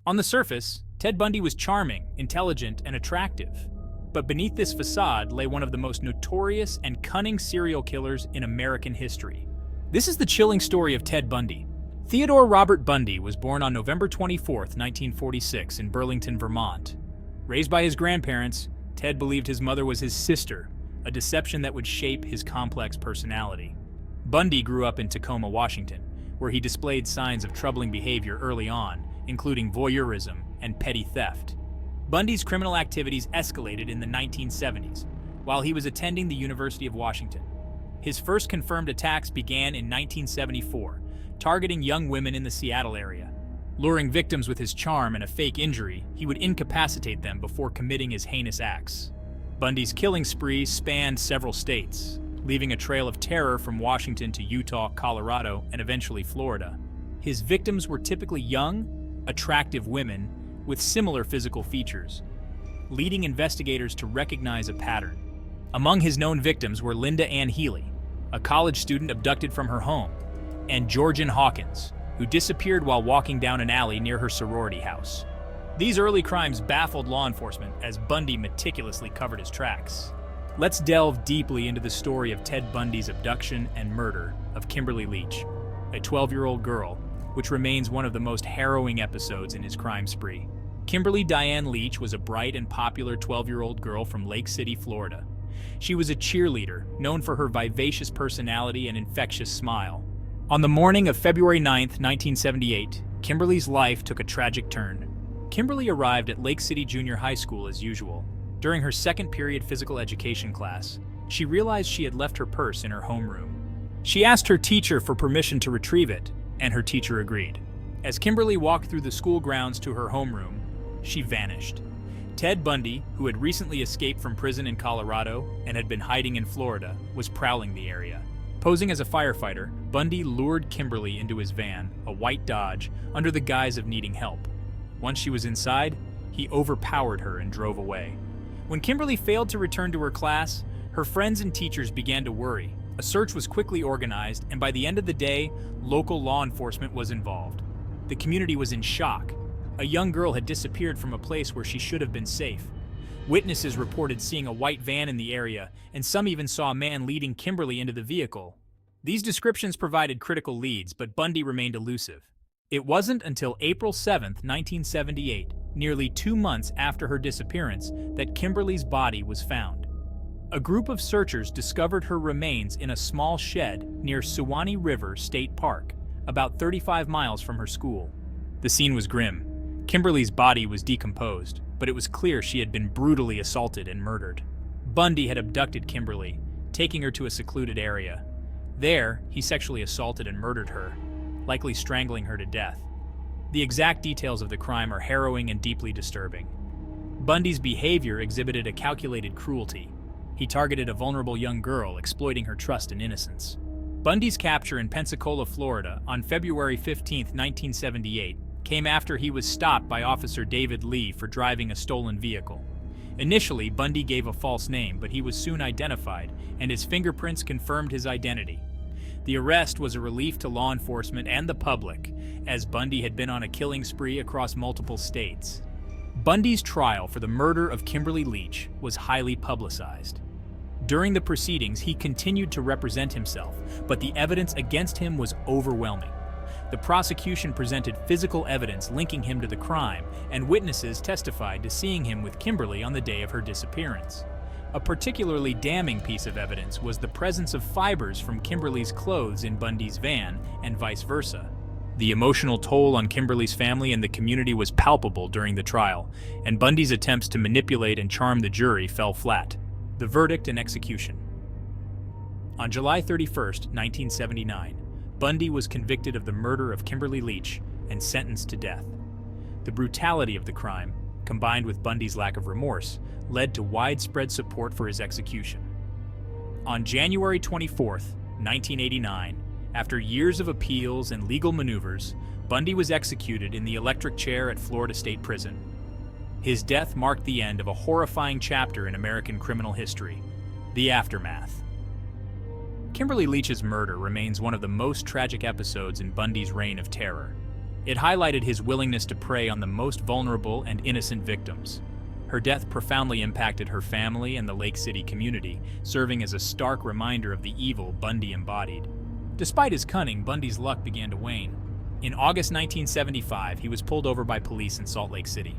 On the surface, Ted Bundy was charming, intelligent, and attractive. But beneath this facade lay one of the most notorious and cunning serial killers in American history. This is the chilling story of Ted Bundy. Theodore Robert Bundy was born on November 24, 1946, in Burlington, Vermont. Raised by his grandparents, Ted believed his mother was his sister, a deception that would shape his complex personality. Bundy grew up in Tacoma, Washington, where he displayed signs of troubling behavior early on, including voyeurism and petty theft. Bundy's criminal activities escalated in the 1970s, while he was attending the University of Washington. His first confirmed attacks began in 1974, targeting young women in the Seattle area. Luring victims with his charm and a fake injury, he would incapacitate them before committing his heinous acts. Bundy's killing spree spanned several states, leaving a trail of terror from Washington to Utah, Colorado, and eventually Florida. His victims were typically young, attractive women with similar physical features, leading investigators to recognize a pattern. Among his known victims were Linda Ann Healy, a college student abducted from her home, and Georgian Hawkins, who disappeared while walking down an alley near her sorority house. These early crimes baffled law enforcement as Bundy meticulously covered his tracks. Let's delve deeply into the story of Ted Bundy's abduction and murder of Kimberly Leach, a 12-year-old girl, which remains one of the most harrowing episodes in his crime spree. Kimberly Diane Leach was a bright and popular 12-year-old girl from Lake City, Florida. She was a cheerleader, known for her vivacious personality and infectious smile. On the morning of February 9, 1978, Kimberly's life took a tragic turn. Kimberly arrived at Lake City Junior High School as usual. During her second period physical education class, she realized she had left her purse in her homeroom. She asked her teacher for permission to retrieve it, and her teacher agreed. As Kimberly walked through the school grounds to her homeroom, she vanished. Ted Bundy, who had recently escaped from prison in Colorado and had been hiding in Florida, was prowling the area. Posing as a firefighter, Bundy lured Kimberly into his van, a white Dodge, under the guise of needing help. Once she was inside, he overpowered her and drove away. When Kimberly failed to return to her class, her friends and teachers began to worry. A search was quickly organized, and by the end of the day, local law enforcement was involved. The community was in shock. A young girl had disappeared from a place where she should have been safe. Witnesses reported seeing a white van in the area, and some even saw a man leading Kimberly into the vehicle. These descriptions provided critical leads, but Bundy remained elusive. It wasn't until April 7, 1978, nearly 2 months after her disappearance, that Kimberly's body was found. A group of searchers discovered her remains in a small shed near Suwannee River State Park, about 35 miles from her school. The scene was grim. Kimberly's body was decomposed, but it was clear she had been brutally assaulted and murdered. Bundy had abducted Kimberly, taking her to a secluded area. There, he sexually assaulted and murdered her, likely strangling her to death. The exact details of the crime are harrowing and deeply disturbing. Bundy's behavior exhibited a calculated cruelty. He targeted a vulnerable young girl, exploiting her trust and innocence. Bundy's capture in Pensacola, Florida, on February 15, 1978, came after he was stopped by Officer David Lee for driving a stolen vehicle. Initially, Bundy gave a false name, but he was soon identified, and his fingerprints confirmed his identity. The arrest was a relief to law enforcement and the public, as Bundy had been on a killing spree across multiple states. Bundy's trial for the murder of Kimberly Leach was highly publicized. During the proceedings, he continued to represent himself, but the evidence against him was overwhelming. The prosecution presented physical evidence linking him to the crime, and witnesses testified to seeing him with Kimberly on the day of her disappearance. A particularly damning piece of evidence was the presence of fibers from Kimberly's clothes in Bundy's van, and vice versa. The emotional toll on Kimberly's family and the community was palpable during the trial, and Bundy's attempts to manipulate and charm the jury fell flat. The verdict and execution. On July 31, 1979, Bundy was convicted of the murder of Kimberly Leach and sentenced to death. The brutality of the crime, combined with Bundy's lack of remorse, led to widespread support for his execution. On January 24, 1989, after years of appeals and legal maneuvers, Bundy was executed in the electric chair at Florida State Prison. His death marked the end of a horrifying chapter in American criminal history, the aftermath. Kimberly Leach's murder remains one of the most tragic episodes in Bundy's reign of terror. It highlighted his willingness to prey on the most vulnerable and innocent victims. Her death profoundly impacted her family and the Lake City community, serving as a stark reminder of the evil Bundy embodied. Despite his cunning, Bundy's luck began to wane. In August 1975, he was pulled over by police in Salt Lake City.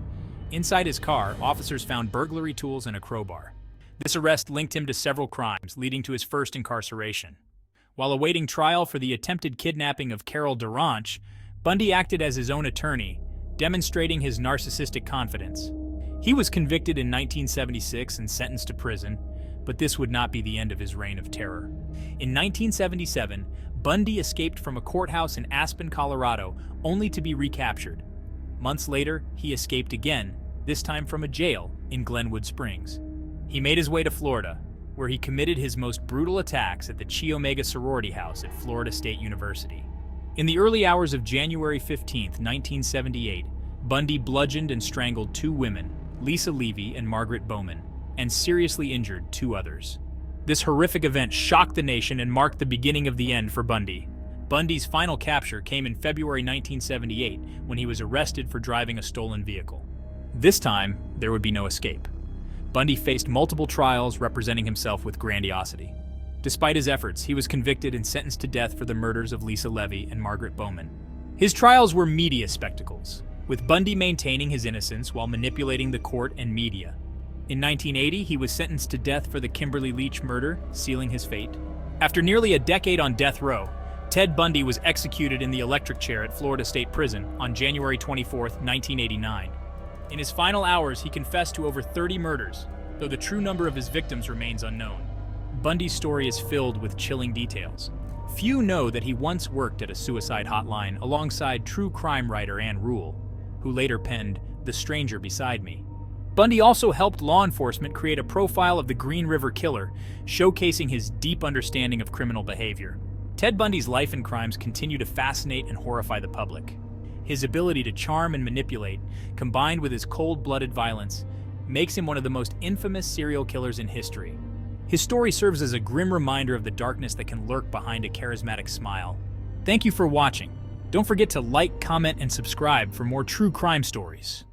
Inside his car, officers found burglary tools and a crowbar. This arrest linked him to several crimes, leading to his first incarceration. While awaiting trial for the attempted kidnapping of Carol Duranch, Bundy acted as his own attorney, demonstrating his narcissistic confidence. He was convicted in 1976 and sentenced to prison, but this would not be the end of his reign of terror. In 1977, Bundy escaped from a courthouse in Aspen, Colorado, only to be recaptured. Months later, he escaped again, this time from a jail in Glenwood Springs. He made his way to Florida, where he committed his most brutal attacks at the Chi Omega sorority house at Florida State University. In the early hours of January 15, 1978, Bundy bludgeoned and strangled 2 women, Lisa Levy and Margaret Bowman, and seriously injured 2 others. This horrific event shocked the nation and marked the beginning of the end for Bundy. Bundy's final capture came in February 1978 when he was arrested for driving a stolen vehicle. This time, there would be no escape. Bundy faced multiple trials representing himself with grandiosity. Despite his efforts, he was convicted and sentenced to death for the murders of Lisa Levy and Margaret Bowman. His trials were media spectacles, with Bundy maintaining his innocence while manipulating the court and media. In 1980, he was sentenced to death for the Kimberly Leach murder, sealing his fate. After nearly a decade on death row, Ted Bundy was executed in the electric chair at Florida State Prison on January 24, 1989. In his final hours, he confessed to over 30 murders, though the true number of his victims remains unknown. Bundy's story is filled with chilling details. Few know that he once worked at a suicide hotline alongside true crime writer Ann Rule, who later penned The Stranger Beside Me. Bundy also helped law enforcement create a profile of the Green River Killer, showcasing his deep understanding of criminal behavior. Ted Bundy's life and crimes continue to fascinate and horrify the public. His ability to charm and manipulate, combined with his cold-blooded violence, makes him one of the most infamous serial killers in history. His story serves as a grim reminder of the darkness that can lurk behind a charismatic smile. Thank you for watching. Don't forget to like, comment, and subscribe for more true crime stories.